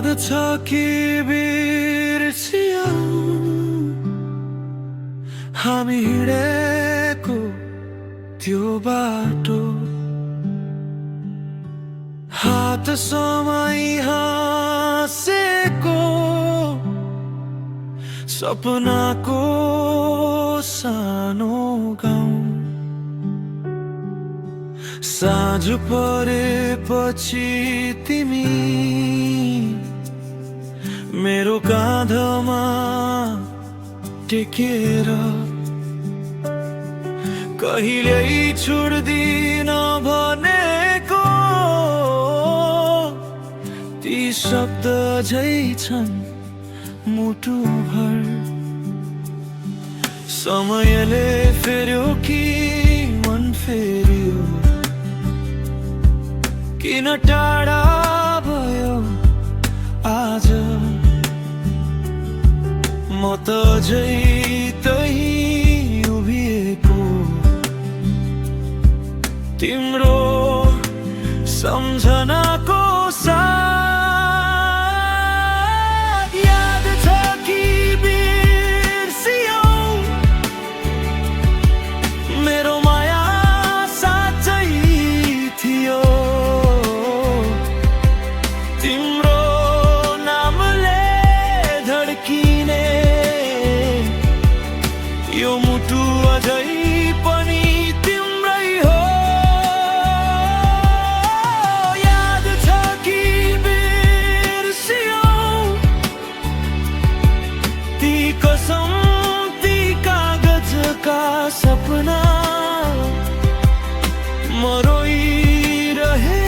याद छ कि बिर्सियौ हामी हिँडेको त्यो बाटो, हात समाई हाँसेको सपनाको सानो गाउँ। साँझ परेपछि तिमी मेरो काँधमा टेकेर कहिल्यै छोड्दिन भनेको ती शब्द झै छन् मुटुभर। समयले फेर्यो कि मन फेर्यो, किन टाढा भयो आज म त अझै त्यही उभिएको तिम्रो सम्झनाको साथ। याद छ कि बिर्सियौ मेरो माया साँच्चै थियो, तिम्रो नामले धड्किने यो मुटु अझै पनि तिम्रै हो। याद छ कि बिर्सियौ ती कसम, ती कागजका सपना, म रोइरहे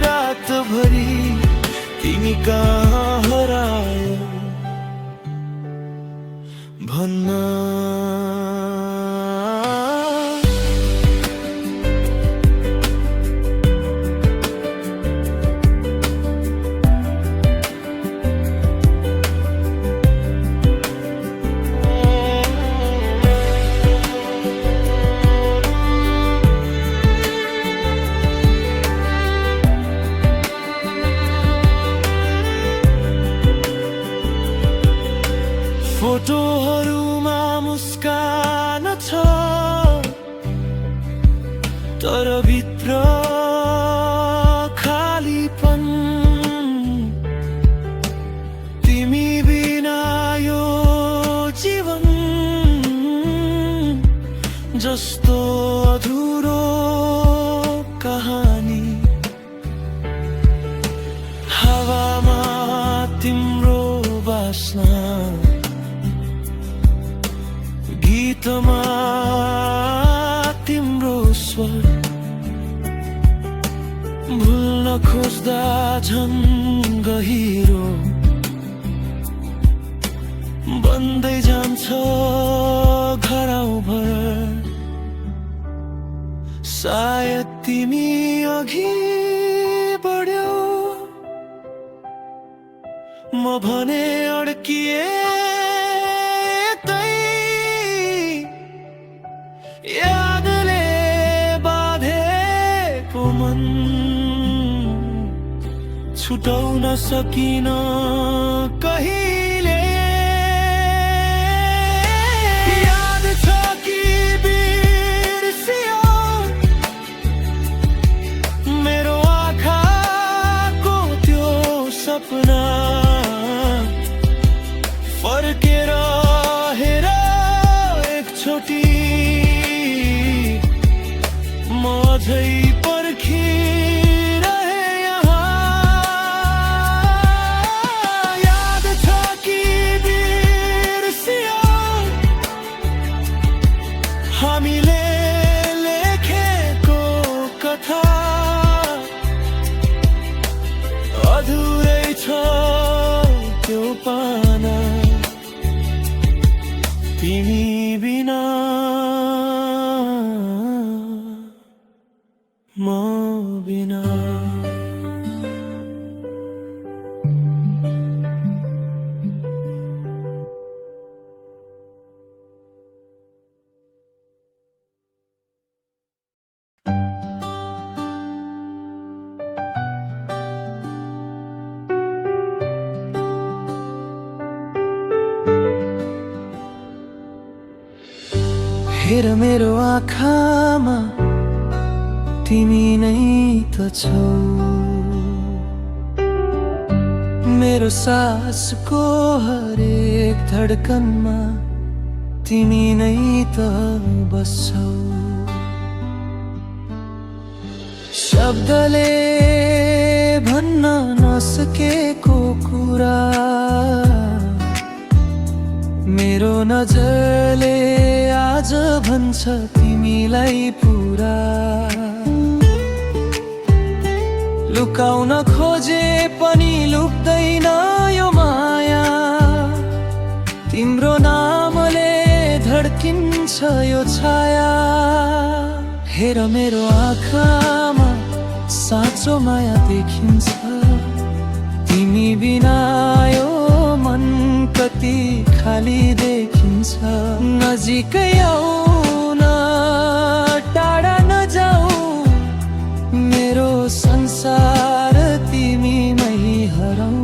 रातभरि तिमी कहाँ हरायो भन्न। फोटोहरूमा मुस्कान छ तर भित्र खालीपन। तिमी बिना यो जीवन जस्तो अधुरो कहानी। हावामा तिम्रो बास्ना, गीतमा तिम्रो स्वर, भुल्न खोज्दा झन् गहिरो बन्दै जान्छ घरौँभर। सायद तिमी अघि बढ्यौ, म भने अड्किए यादले बाधेको मन छुटाउन सकिन कहिले। याद छ कि बिर्सियौ मेरो आँखाको त्यो सपना, फर्केर हेर एकचोटि म अझै पर्खिरहे यहाँ। याद छ कि बिर्सियौ हामीले लेखेको कथा, अधुरै छ त्यो पाना तिमी बिना हेर मेरो आँखामा तिमी नै त छौ, मेरो सासको हरेक धडकनमा तिमी नै त बस्छौ। शब्दले भन्न नसकेको कुरा मेरो नजरले आज भन्छ तिमीलाई पुरा। लुकाउन खोजे पनि लुक्दैन यो माया, तिम्रो नामले धड्किन्छ यो छाया। हेर मेरो आँखामा साँचो माया देखिन्छ, तिमी बिना यो मन कति खाली देखिन्छ। नजिकै आऊ न टाढा नजाऊ, मेरो संसार तिमीमै हराऊ।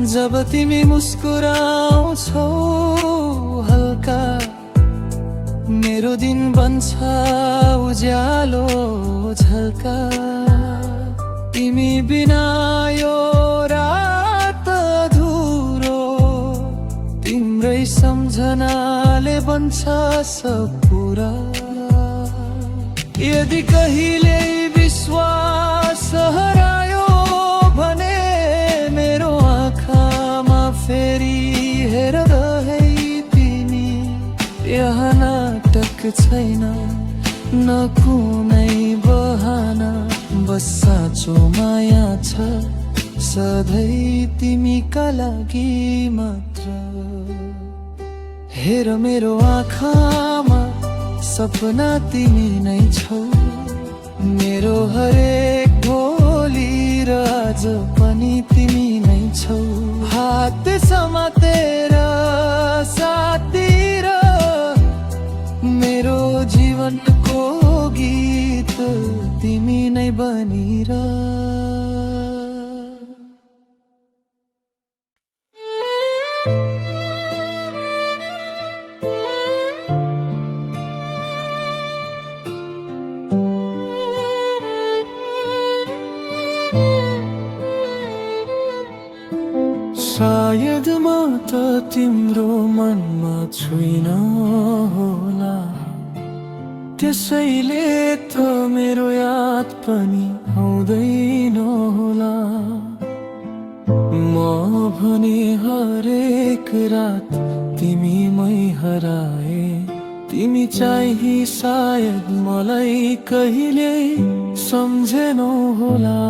जब तिमी मुस्कुराउँछौ हल्का, मेरो दिन बन्छ उज्यालो झल्का। तिमी बिना यो रात अधुरो, तिम्रै सम्झनाले बन्छ सब पुरा। यदि कहिले विश्वास हरायो भने मेरो आँखामा फेरि हेर है तिमी। यहाँ नाटक छैन न कुनै बहाना, बस साँचो माया छ सधैँ तिमीका लागि मात्र। हेर मेरो आँखामा सपना तिमी नै छौ, मेरो हरेक भोलि र आज पनि तिमी नै छौ। हात समातेर साथतिर मेरो जीवनको गीत तिमी नै बनिर। सायद म त तिम्रो मनमा छुइन होला, त्यसैले त मेरो याद पनि आउँदैन होला। म भने हरेक रात तिमीमै हराए, तिमी चाहिँ सायद मलाई कहिले सम्झेनौ होला।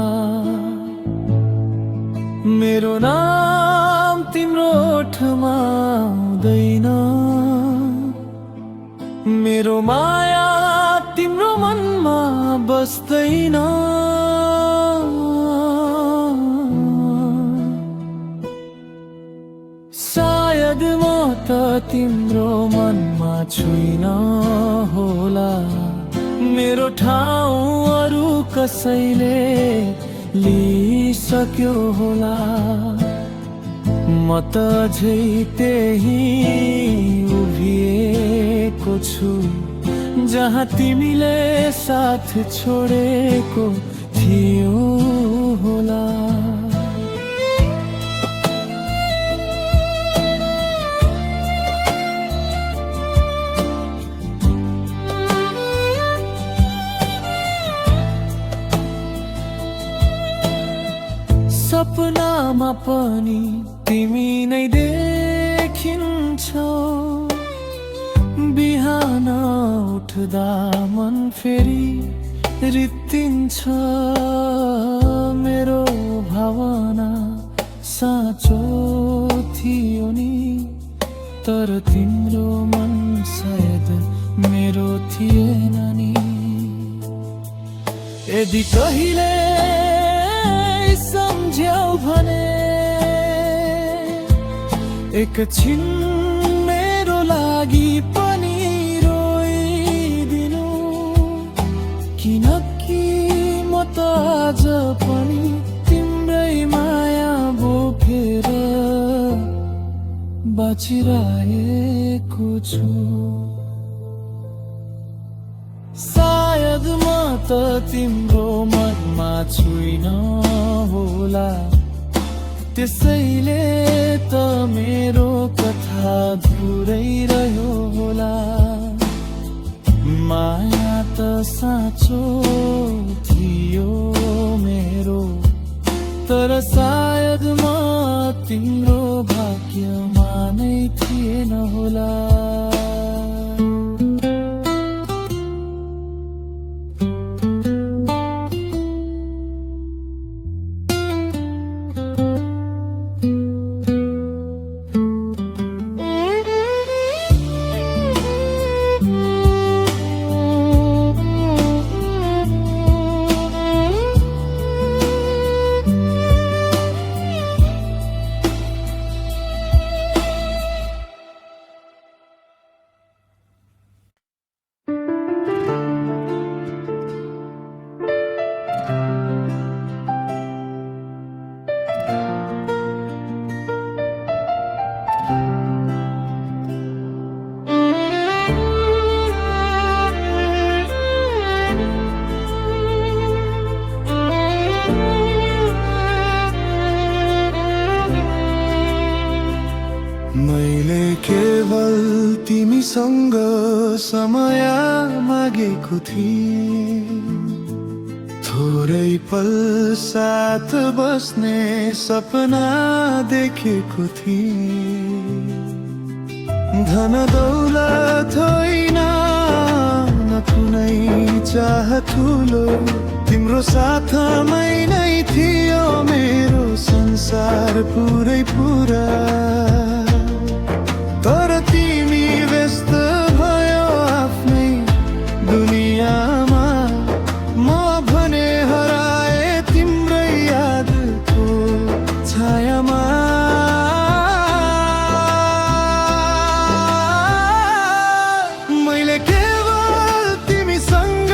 मेरो नाम तिम्रो ओठमा आउँदैन, मेरो माया तिम्रो मनमा बस्दैन। सायद म त तिम्रो मनमा छुइन होला, मेरो ठाउँ अरू कसैले लिइसक्यो होला। म त अझै त्यही उभिएको छु जहाँ तिमीले साथ छोडेको थियो होला। सपनामा पनि तिमी नै देखिन्छौ, बिहान उठ्दा मन फेरि रित्तिन्छ। मेरो भावना साँचो थियो नि, तर तिम्रो मन सायद मेरो थिएन नि। यदि कहिले सम्झ्यौ भने एकछिन मेरो लागि पनि रोइदिनु, किनकि म त आज पनि तिम्रै माया बोकेर बाँचिरहेको छु। सायद म त तिम्रो मनमा छुइन होला, त्यसैले त मेरो कथा धुरै रह्यो होला। माया त साँचो थियो मेरो, तर सायद म तिम्रो भाग्यमा नै थिएन होला। मैले केवल तिमीसँग समय मागेको थिएँ, थोरै पल साथ बस्ने सपना देखेको थिएँ। धन दौलत होइन न कुनै चाह ठुलो, तिम्रो साथमै नै थियो मेरो संसार पुरै पुरा। तर तिमी व्यस्त भयो आफ्नै दुनियाँमा, म भने हराए तिम्रै यादको छायामा। मैले केवल तिमीसँग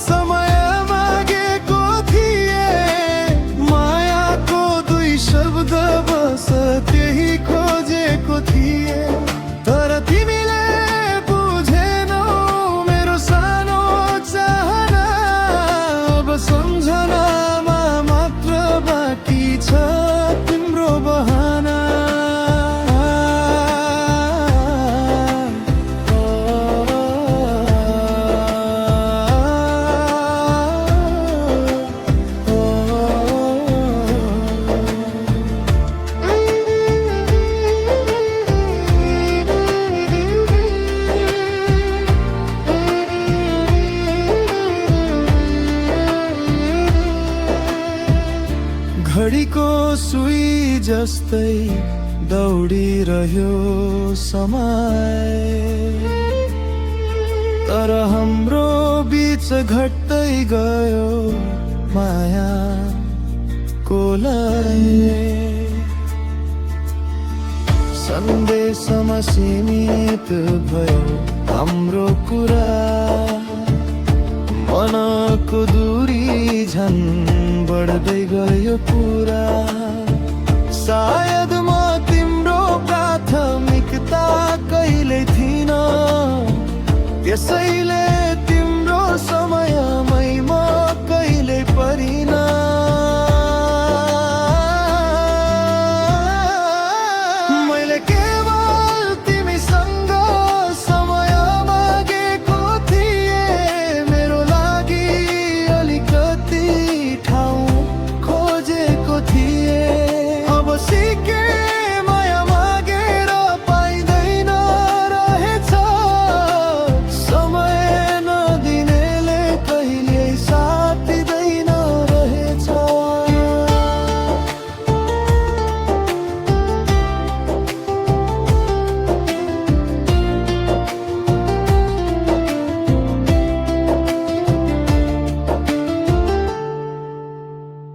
समय मागेको थिएँ, मायाको दुई शब्द बस त्यही खोजेको थिएँ। तर तिमीले बुझेनौ मेरो सानो चाहना, अब सम्झनामा मात्र बाँकी छ तिम्रो बहाना। घडीको सुई जस्तै दौडिरह्यो समय, तर हाम्रो बीच घट्दै गयो मायाको लय। सन्देशमा सीमित भयो हाम्रो कुरा, मनको दूरी झन् बढ्दै गयो पुरा। सायद म तिम्रो प्राथमिक